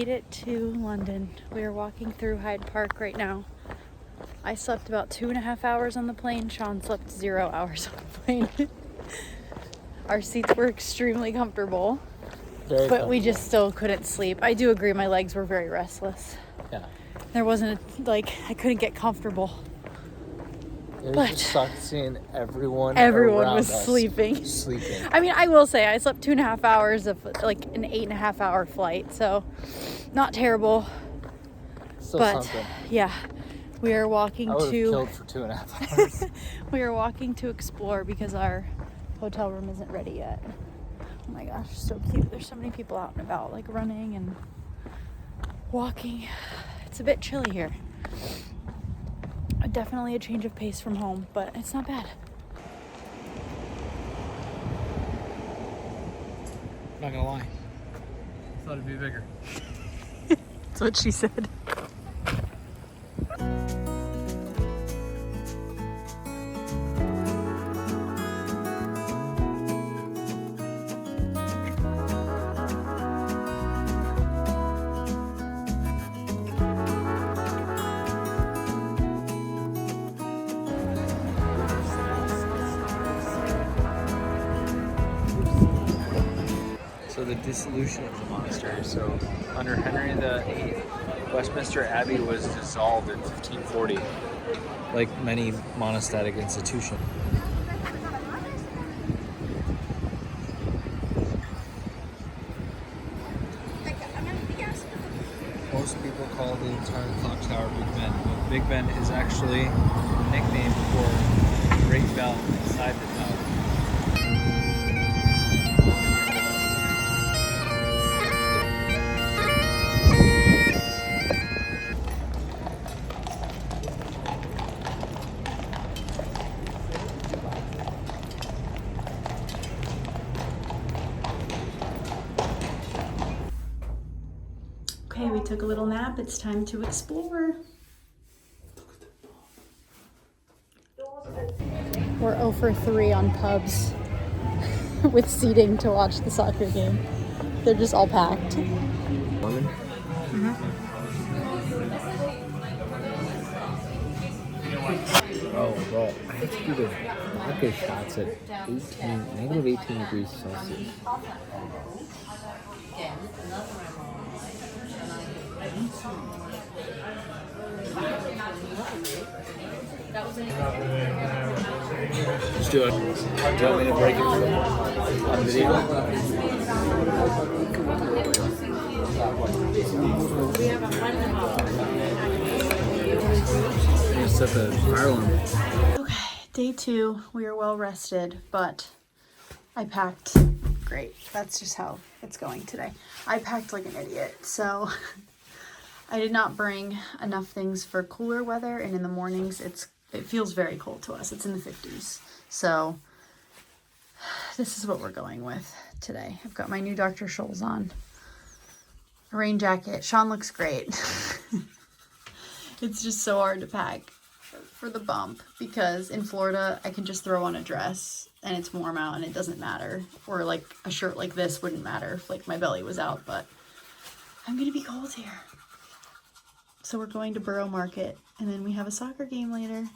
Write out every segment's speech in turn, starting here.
made it to London. We are walking through Hyde Park right now. I slept about 2.5 hours on the plane. Sean slept 0 hours on the plane. Our seats were extremely comfortable, but we just still couldn't sleep. I do agree, my legs were very restless. Yeah. There wasn't, I couldn't get comfortable. It was just sucked seeing everyone was sleeping. I mean, I will say I slept 2.5 hours of like an 8.5 hour flight, so not terrible. Still but something. Yeah, we are walking I would have killed for 2.5 hours. We are walking to explore because our hotel room isn't ready yet. Oh my gosh, so cute. There's so many people out and about, like running and walking. It's a bit chilly here. Definitely a change of pace from home, but it's not bad. Not gonna lie. I thought it'd be bigger. That's what she said. So the dissolution of the monastery. So under Henry VIII, Westminster Abbey was dissolved in 1540, like many monastic institutions. Most people call the entire clock tower Big Ben, but Big Ben is actually a nickname for the great bell inside the tower. Okay, we took a little nap. It's time to explore. We're 0 for 3 on pubs with seating to watch the soccer game. They're just all packed. Lemon? Oh, bro, I have to do the vodka shots at negative 18 degrees Celsius. Let's do it. Do you want me to break it on video? You set the fire alarm. Okay, day 2. We are well rested, but I packed. Great. That's just how it's going today. I packed like an idiot, so I did not bring enough things for cooler weather, and in the mornings it feels very cold to us. It's in the 50s. So this is what we're going with today. I've got my new Dr. Scholl's on. A rain jacket. Sean looks great. It's just so hard to pack for the bump because in Florida I can just throw on a dress and it's warm out and it doesn't matter. Or like a shirt like this wouldn't matter if like my belly was out, but I'm gonna be cold here. So we're going to Borough Market and then we have a soccer game later.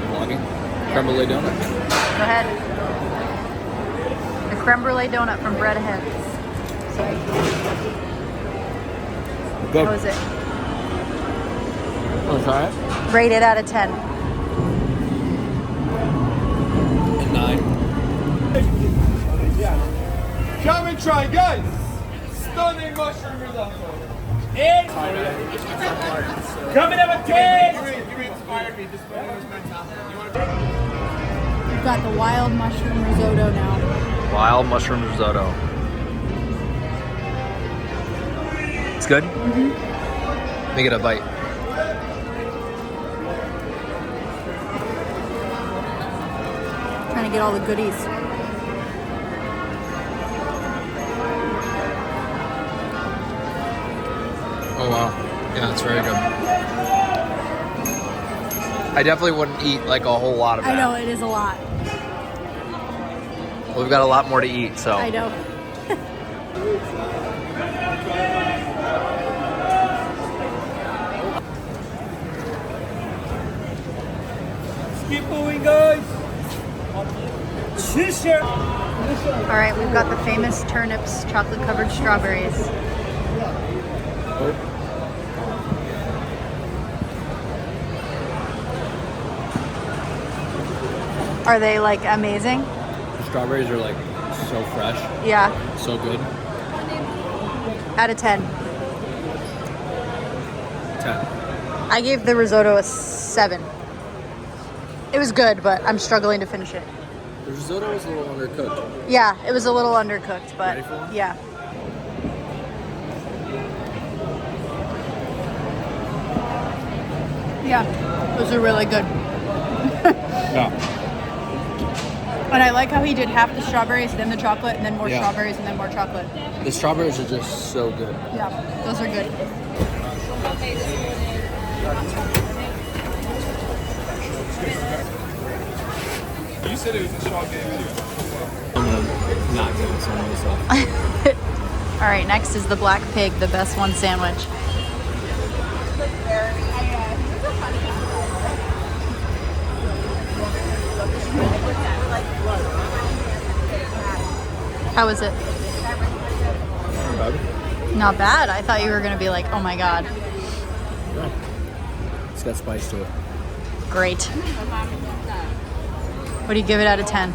Vlogging? Creme brulee donut. Go ahead. The creme brulee donut from Bread Ahead. Sorry. Good. How was it? Oh, it's alright? Rate it out of 10. 9. Come and try, guys! Stunning mushroom risotto. Come and have a taste! You inspired me. This was fantastic. We've got the wild mushroom risotto now. Wild mushroom risotto. It's good? Mm-hmm. Make it a bite. Trying to get all the goodies. Oh wow. Yeah, it's very good. I definitely wouldn't eat like a whole lot of that. I know, it is a lot. We've got a lot more to eat, so. I know. Keep moving, guys. All right, we've got the famous turnips, chocolate-covered strawberries. Are they like amazing? The strawberries are like so fresh, Yeah. so good. Out of 10. 10. I gave the risotto a 7. It was good, but I'm struggling to finish it. The risotto was a little undercooked. Yeah, it was a little undercooked, but Ready for one? yeah. Yeah, those are really good. Yeah. And I like how he did half the strawberries, then the chocolate, and then more Yeah. strawberries, and then more chocolate. The strawberries are just so good. Yeah, those are good. You said it was a short game video. I'm gonna not get some of this stuff. All right, next is the black pig, the best one sandwich. How was it? Not bad. I thought you were gonna be like, oh my god. It's got spice to it. Great. What do you give it out of 10?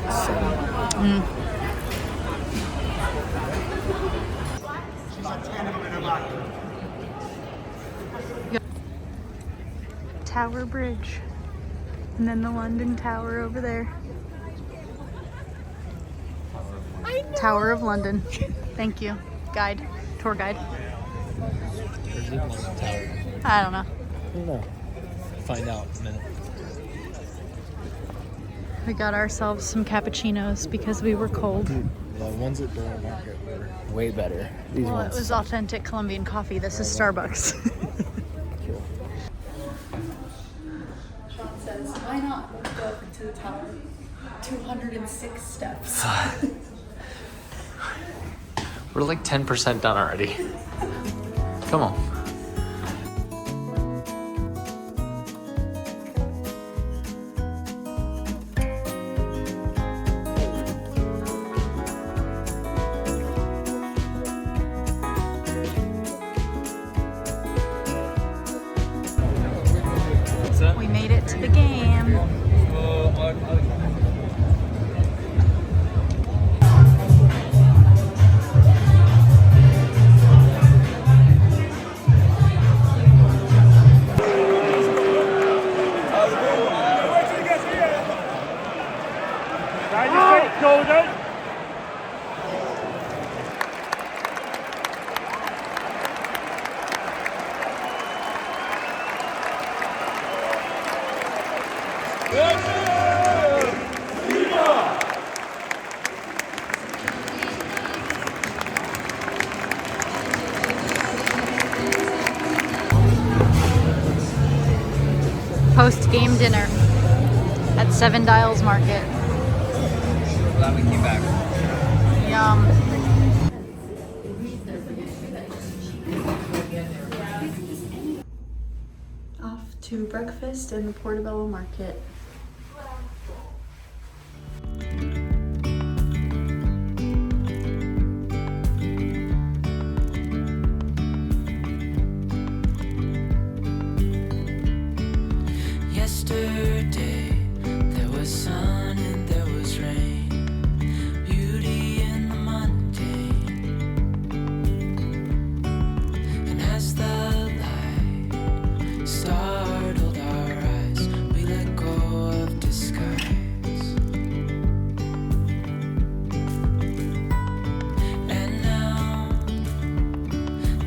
7. Tower Bridge. And then the London Tower over there. Tower of London. Thank you. Guide. Tour guide. Where's the London Tower? I don't know. I don't know. Find out in a minute. We got ourselves some cappuccinos because we were cold. The ones at Borough Market were way better. These Well, ones. it was authentic Colombian coffee. This is Starbucks. Cool. Sean says, why not go up into the tower? 206 steps. We're like 10% done already. Come on. We made it to the game. Post-game dinner at Seven Dials Market. Glad we came back. Yum. Off to breakfast in the Portobello Market. Yesterday there was sun and there was rain, beauty in the mundane. And as the light startled our eyes, we let go of disguise. And now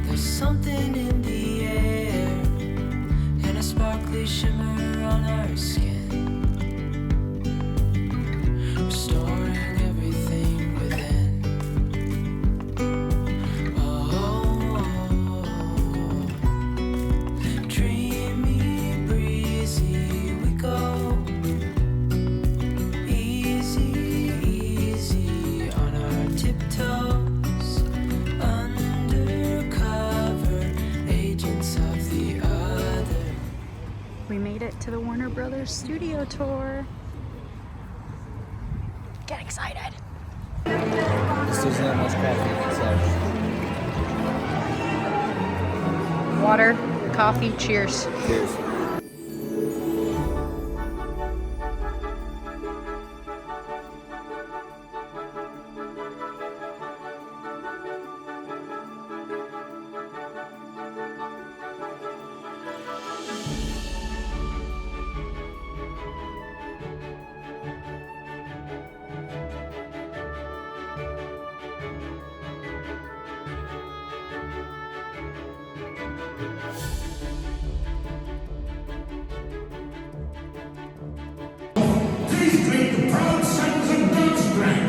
there's something in the air and a sparkly shimmer on our skin, restoring everything within. Oh, dream another studio tour. Get excited. This doesn't have much coffee inside. Water, coffee, cheers. Cheers. Please greet the proud sons of God's brand.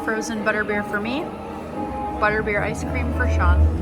Frozen butterbeer for me. Butterbeer ice cream for Sean.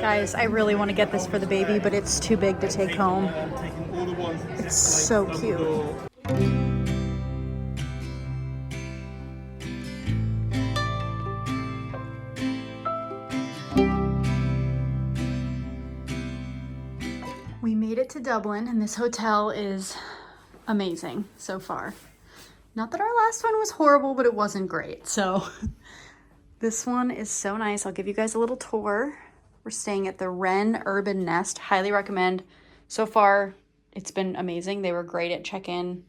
Guys, I really want to get this for the baby, but it's too big to take home. It's so cute. We made it to Dublin, and this hotel is amazing so far. Not that our last one was horrible, but it wasn't great. So this one is so nice. I'll give you guys a little tour. We're staying at the Wren Urban Nest. Highly recommend. So far, it's been amazing. They were great at check-in.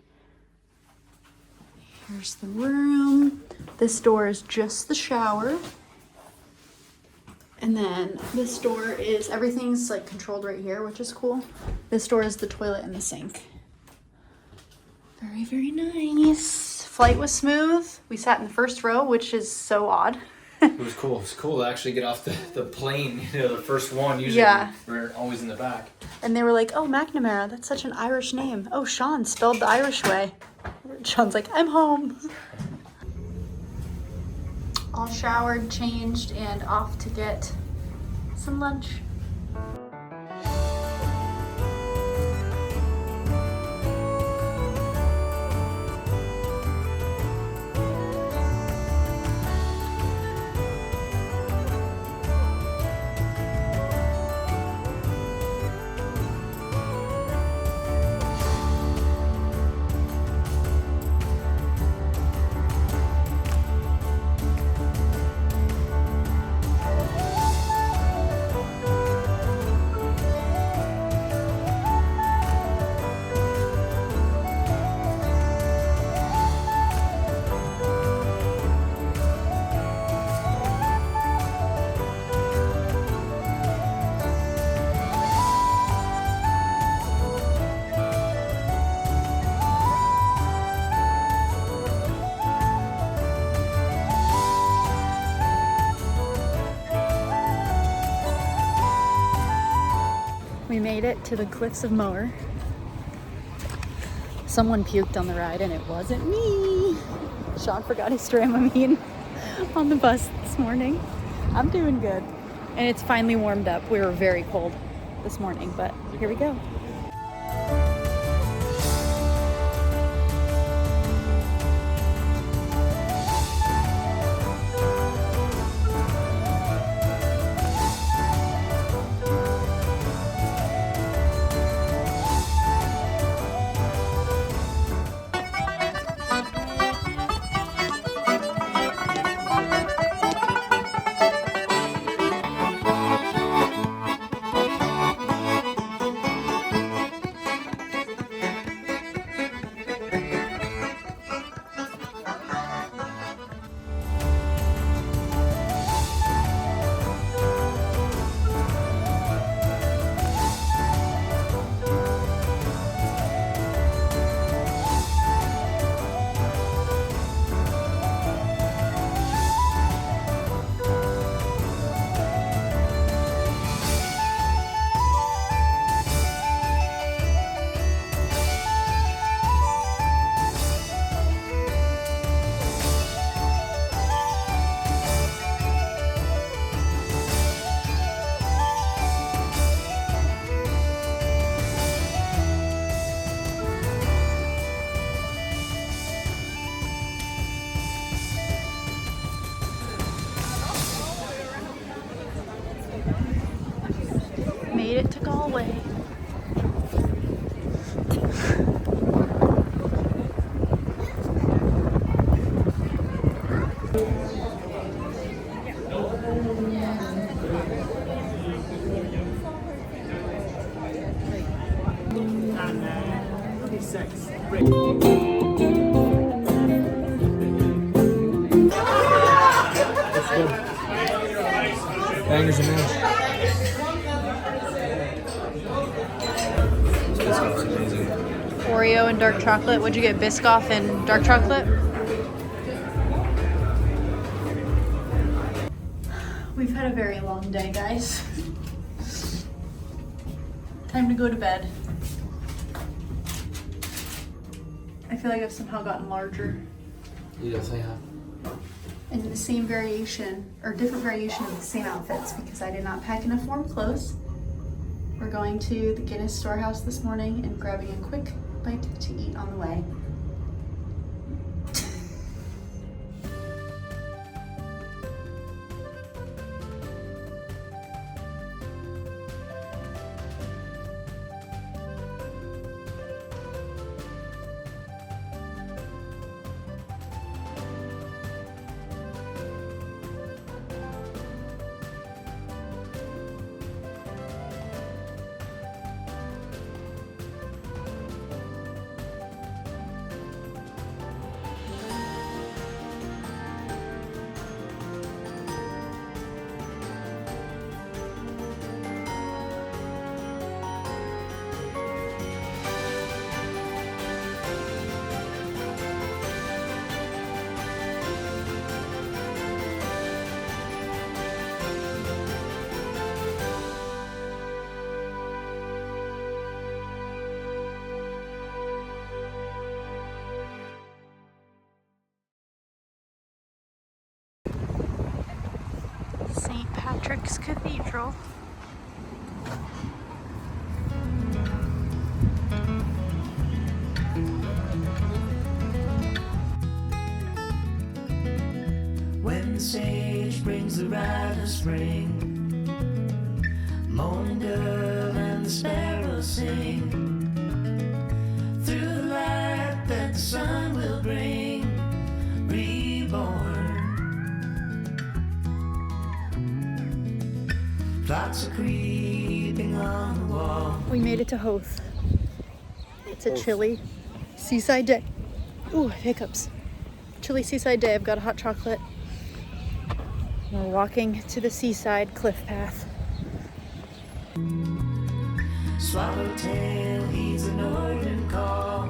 Here's the room. This door is just the shower. And then this door is, everything's like controlled right here, which is cool. This door is the toilet and the sink. Very, very nice. Flight was smooth. We sat in the first row, which is so odd. It was cool. It was cool to actually get off the plane, you know, the first one. Usually we're always in the back. And they were like, oh, McNamara, that's such an Irish name. Oh, Sean, spelled the Irish way. Sean's like, I'm home. All showered, changed, and off to get some lunch. We made it to the Cliffs of Moher. Someone puked on the ride and it wasn't me. Sean forgot his Dramamine on the bus this morning. I'm doing good. And it's finally warmed up. We were very cold this morning, but here we go. Made it to Galway. Bangers and mash. Oreo and dark chocolate. What'd you get? Biscoff and dark chocolate? We've had a very long day, guys. Time to go to bed. I feel like I've somehow gotten larger. You definitely have. In the same variation, or different variation of the same outfits, because I did not pack enough warm clothes. We're going to the Guinness Storehouse this morning and grabbing a quick bite to eat on the way. Patrick's Cathedral. When the sage brings the rite of spring, morning dove and the sparrows sing, through the light that the sun will bring, reborn. Clocks are creeping on the wall. We made it to Hoth. It's a chilly seaside day. Ooh, hiccups. Chilly seaside day. I've got a hot chocolate. We're walking to the seaside cliff path. Swallowtail heeds the northern call,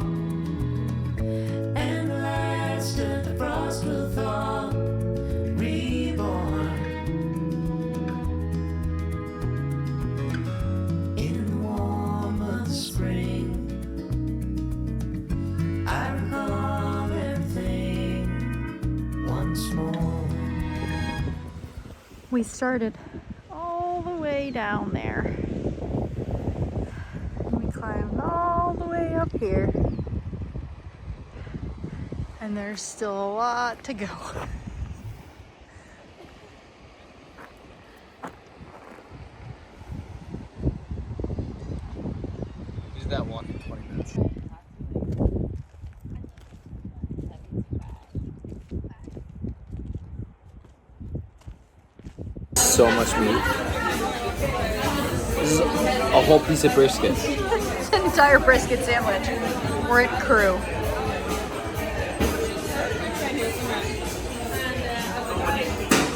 and the last of the frost will thaw, reborn. In the warm of the spring, I recall everything once more. We started all the way down there. We climbed all the way up here. And there's still a lot to go. Use that walk in 20 minutes. So much meat. This is a whole piece of brisket. It's an entire brisket sandwich. We're at Crew.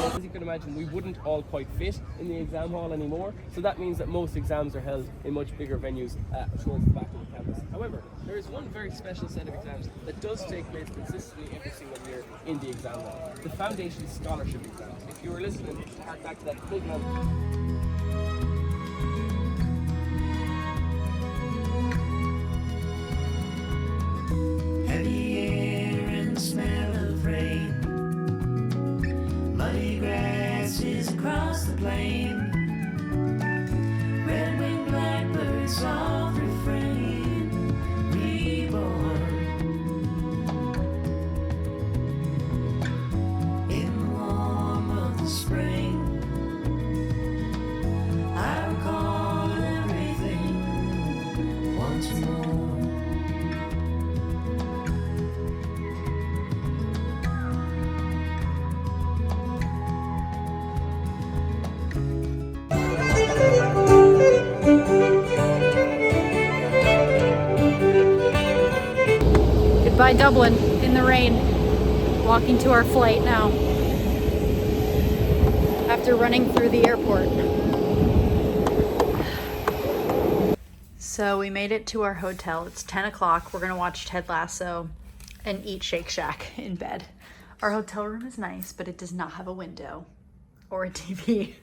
As you can imagine, we wouldn't all quite fit in the exam hall anymore, so that means that most exams are held in much bigger venues towards the back of the campus. However, there is one very special set of exams that does take place consistently every single year in the exam hall, the Foundation Scholarship Exams. If you were listening, hark back to that big man. Heavy air and the smell of rain, muddy grasses across the plain, red-winged blackbird, soft refrain, reborn. In the warm of the spring, I recall everything once more. Goodbye Dublin in the rain. Walking to our flight now. After running through the airport. So we made it to our hotel. It's 10 o'clock. We're gonna watch Ted Lasso and eat Shake Shack in bed. Our hotel room is nice, but it does not have a window or a TV.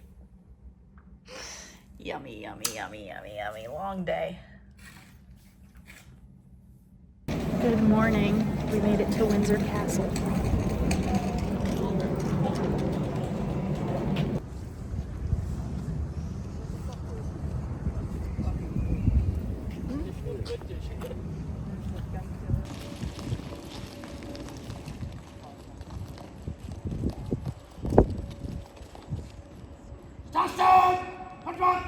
Yummy, yummy, yummy, yummy, yummy. Long day. Good morning. We made it to Windsor Castle. Touchdown! Touchdown!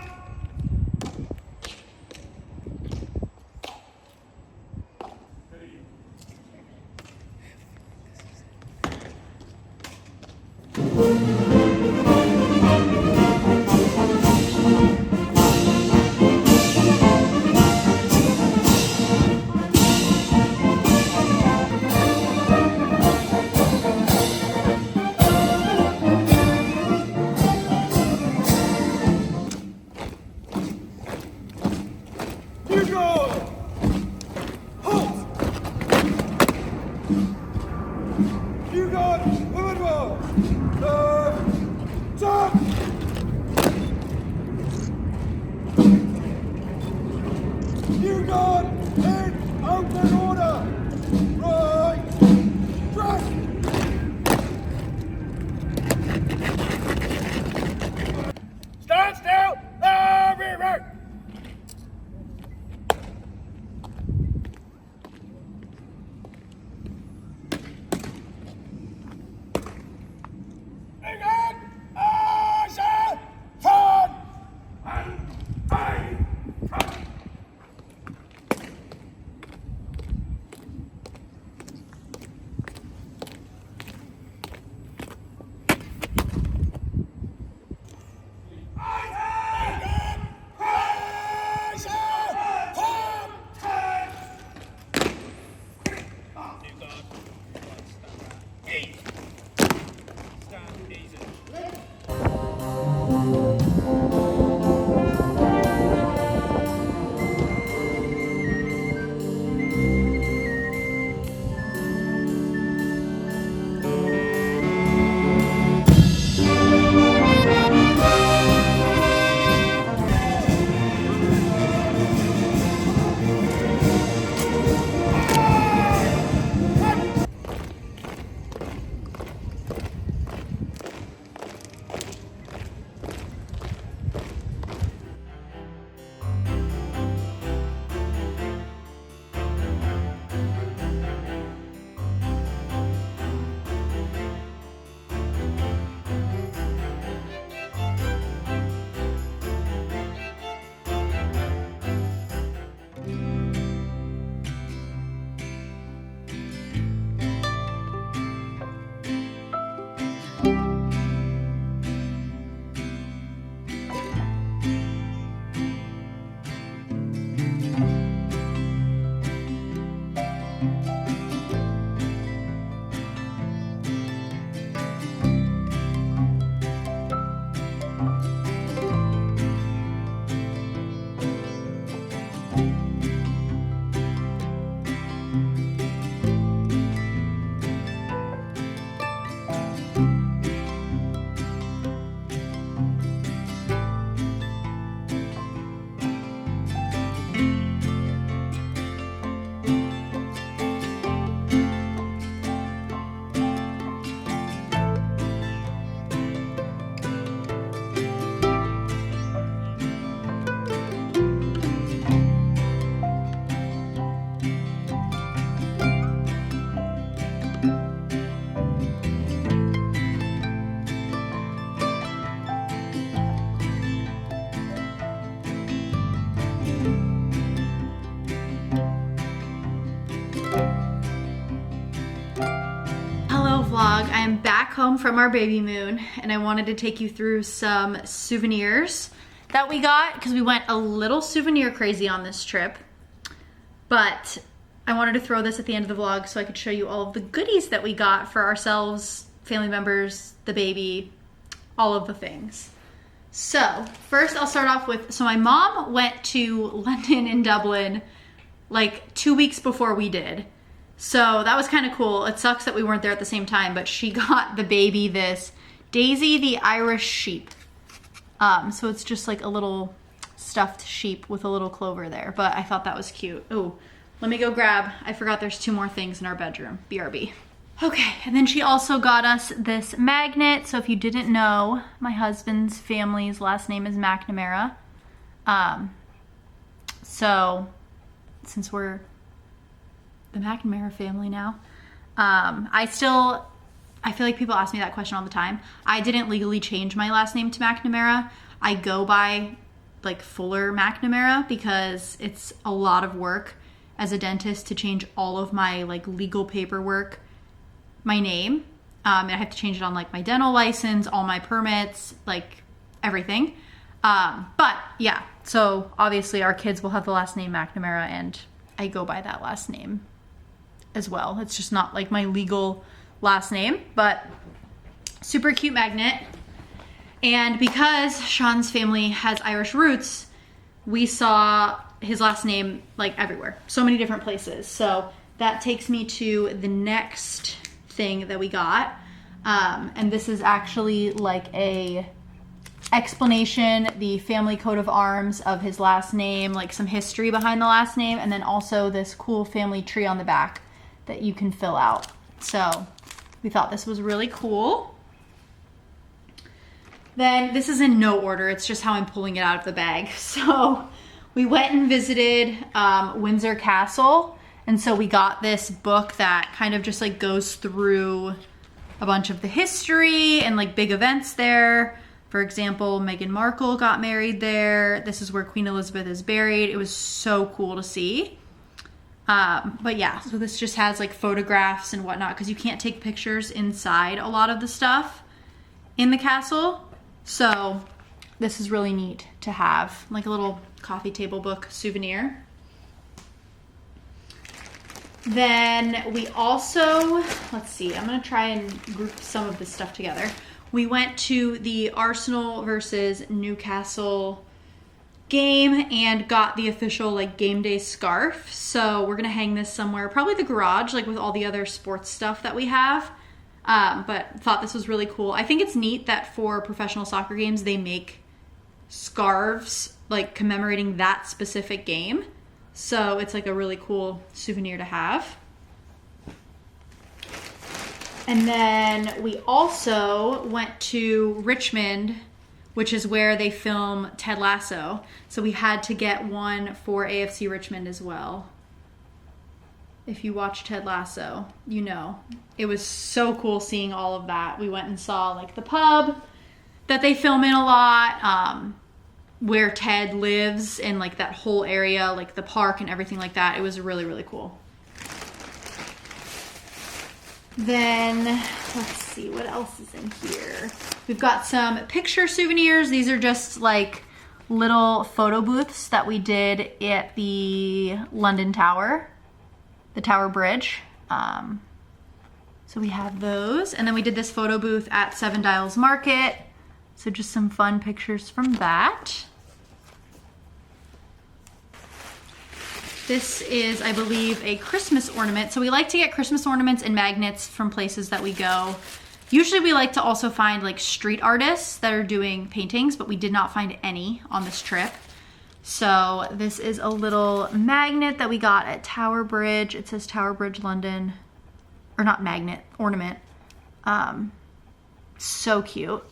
back home from our baby moon, and I wanted to take you through some souvenirs that we got because we went a little souvenir crazy on this trip. But I wanted to throw this at the end of the vlog so I could show you all of the goodies that we got for ourselves, family members, the baby, all of the things. So first I'll start off with, so my mom went to London and Dublin like 2 weeks before we did. So that was kind of cool. It sucks that we weren't there at the same time, but she got the baby this Daisy the Irish sheep. So it's just like a little stuffed sheep with a little clover there, but I thought that was cute. Oh, let me go grab, I forgot there's 2 more things in our bedroom, BRB. Okay, and then she also got us this magnet. So if you didn't know, my husband's family's last name is McNamara. So since we're the McNamara family now. I feel like people ask me that question all the time. I didn't legally change my last name to McNamara. I go by like Fuller McNamara because it's a lot of work as a dentist to change all of my like legal paperwork, my name. And I have to change it on like my dental license, all my permits, like everything. But yeah, so obviously our kids will have the last name McNamara and I go by that last name as well. It's just not like my legal last name, but super cute magnet. And because Sean's family has Irish roots, we saw his last name like everywhere, so many different places. So that takes me to the next thing that we got. And this is actually like a explanation, the family coat of arms of his last name, like some history behind the last name, and then also this cool family tree on the back that you can fill out. So we thought this was really cool. Then this is in no order, it's just how I'm pulling it out of the bag. So we went and visited Windsor Castle, and so we got this book that kind of just like goes through a bunch of the history and like big events there. For example, Meghan Markle got married there. This is where Queen Elizabeth is buried. It was so cool to see. But yeah, so this just has like photographs and whatnot because you can't take pictures inside a lot of the stuff in the castle. So this is really neat to have, like a little coffee table book souvenir. Then we also, let's see, I'm gonna try and group some of this stuff together. We went to the Arsenal versus Newcastle game and got the official like game day scarf. So we're gonna hang this somewhere, probably the garage, like with all the other sports stuff that we have. But thought this was really cool. I think it's neat that for professional soccer games, they make scarves like commemorating that specific game. So it's like a really cool souvenir to have. And then we also went to Richmond, which is where they film Ted Lasso. So we had to get one for AFC Richmond as well. If you watch Ted Lasso, you know. It was so cool seeing all of that. We went and saw like the pub that they film in a lot, where Ted lives and like that whole area, like the park and everything like that. It was really, really cool. Then let's see what else is in here. We've got some picture souvenirs. These are just like little photo booths that we did at the London Tower, the Tower Bridge. So we have those. And then we did this photo booth at Seven Dials Market. So just some fun pictures from that. This is, I believe, a Christmas ornament. So we like to get Christmas ornaments and magnets from places that we go. Usually we like to also find like street artists that are doing paintings, but we did not find any on this trip. So this is a little magnet that we got at Tower Bridge. It says Tower Bridge London, or not magnet, ornament. So cute.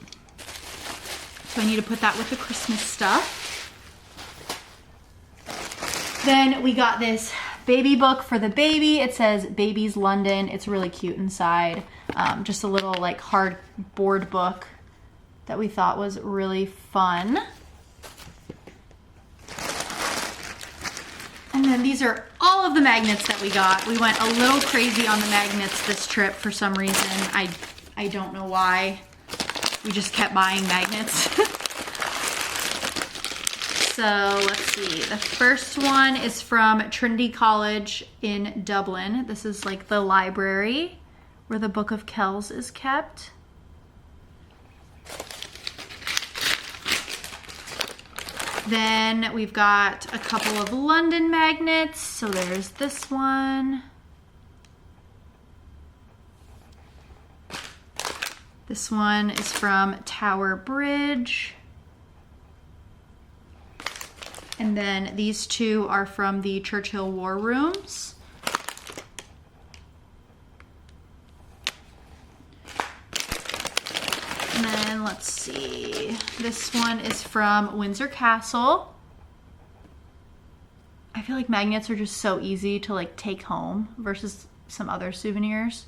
So I need to put that with the Christmas stuff. Then we got this baby book for the baby. It says Babies London. It's really cute inside. Just a little like hardboard book that we thought was really fun. And then these are all of the magnets that we got. We went a little crazy on the magnets this trip for some reason. I I don't know why. We just kept buying magnets. So let's see. The first one is from Trinity College in Dublin. This is like the library where the Book of Kells is kept. Then we've got a couple of London magnets. So there's this one. This one is from Tower Bridge. And then these two are from the Churchill War Rooms. And then let's see, this one is from Windsor Castle. I feel like magnets are just so easy to like take home versus some other souvenirs.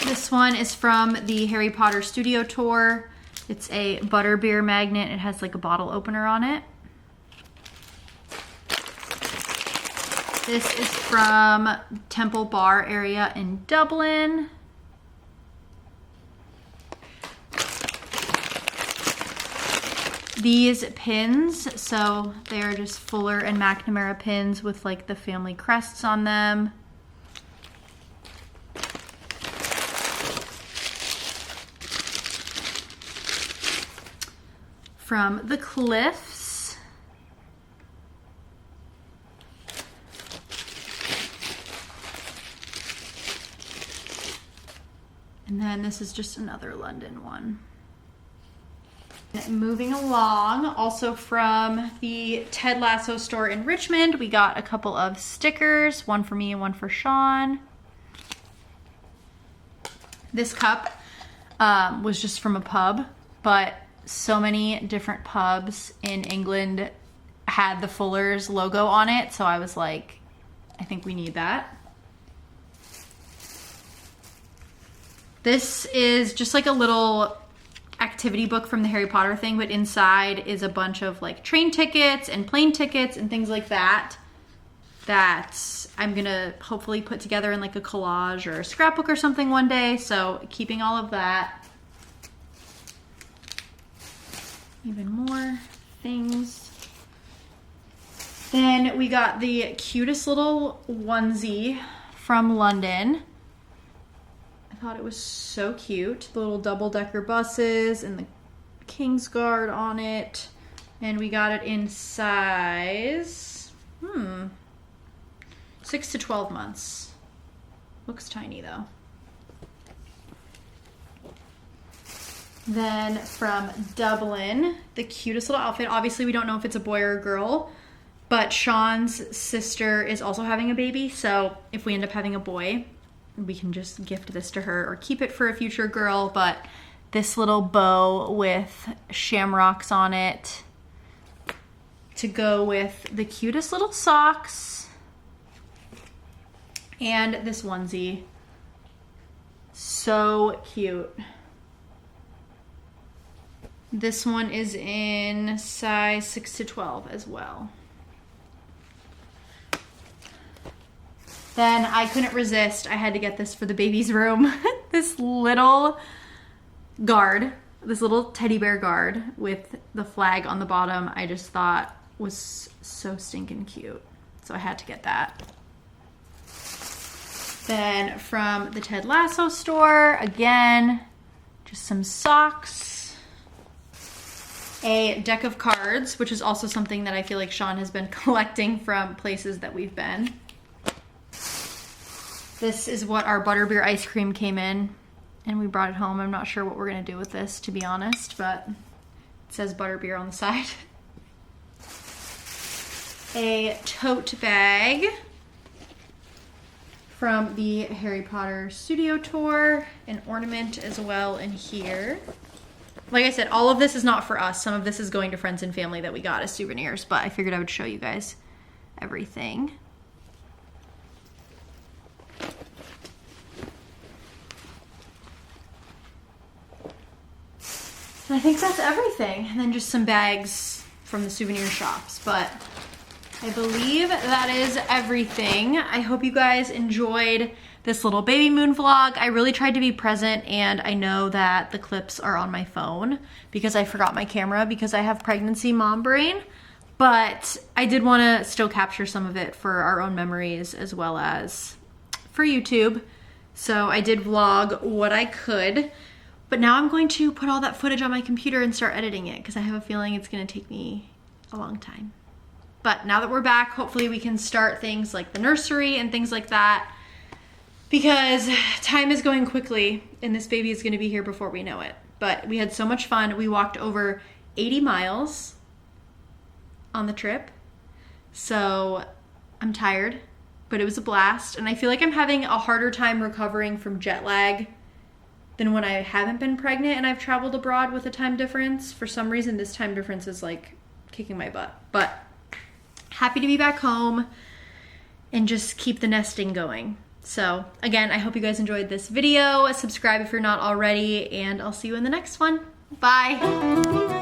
This one is from the Harry Potter studio tour. It's a butterbeer magnet. It has like a bottle opener on it. This is from Temple Bar area in Dublin. These pins, so they're just Fuller and McNamara pins with like the family crests on them. From the Cliffs. And then this is just another London one. Moving along, also from the Ted Lasso store in Richmond, we got a couple of stickers, one for me and one for Sean. This cup was just from a pub, but so many different pubs in England had the Fuller's logo on it, so I was like, I think we need that. This is just like a little activity book from the Harry Potter thing, but inside is a bunch of like train tickets and plane tickets and things like that I'm gonna hopefully put together in like a collage or a scrapbook or something one day, so keeping all of that. Even more things. Then we got the cutest little onesie from London. I thought it was so cute. The little double-decker buses and the Kingsguard on it. And we got it in size 6 to 12 months. Looks tiny though. Then from Dublin, the cutest little outfit. Obviously, we don't know if it's a boy or a girl, but Sean's sister is also having a baby. So if we end up having a boy, we can just gift this to her or keep it for a future girl. But this little bow with shamrocks on it to go with the cutest little socks and this onesie. So cute. This one is in size 6 to 12 as well. Then I couldn't resist. I had to get this for the baby's room. This little guard, this little teddy bear guard with the flag on the bottom, I just thought was so stinking cute. So I had to get that. Then from the Ted Lasso store, again, just some socks. A deck of cards, which is also something that I feel like Sean has been collecting from places that we've been. This is what our butterbeer ice cream came in, and we brought it home. I'm not sure what we're gonna do with this, to be honest, but it says butterbeer on the side. A tote bag from the Harry Potter studio tour, an ornament as well in here. Like I said, all of this is not for us. Some of this is going to friends and family that we got as souvenirs, but I figured I would show you guys everything. And I think that's everything. And then just some bags from the souvenir shops, but I believe that is everything. I hope you guys enjoyed this little baby moon vlog. I really tried to be present, and I know that the clips are on my phone because I forgot my camera because I have pregnancy mom brain, but I did want to still capture some of it for our own memories as well as for YouTube. So I did vlog what I could, but now I'm going to put all that footage on my computer and start editing it because I have a feeling it's going to take me a long time. But now that we're back, hopefully we can start things like the nursery and things like that, because time is going quickly and this baby is going to be here before we know it. But we had so much fun. We walked over 80 miles on the trip. So I'm tired, but it was a blast. And I feel like I'm having a harder time recovering from jet lag than when I haven't been pregnant and I've traveled abroad with a time difference. For some reason, this time difference is like kicking my butt. But happy to be back home and just keep the nesting going. So again, I hope you guys enjoyed this video. Subscribe if you're not already, and I'll see you in the next one. Bye.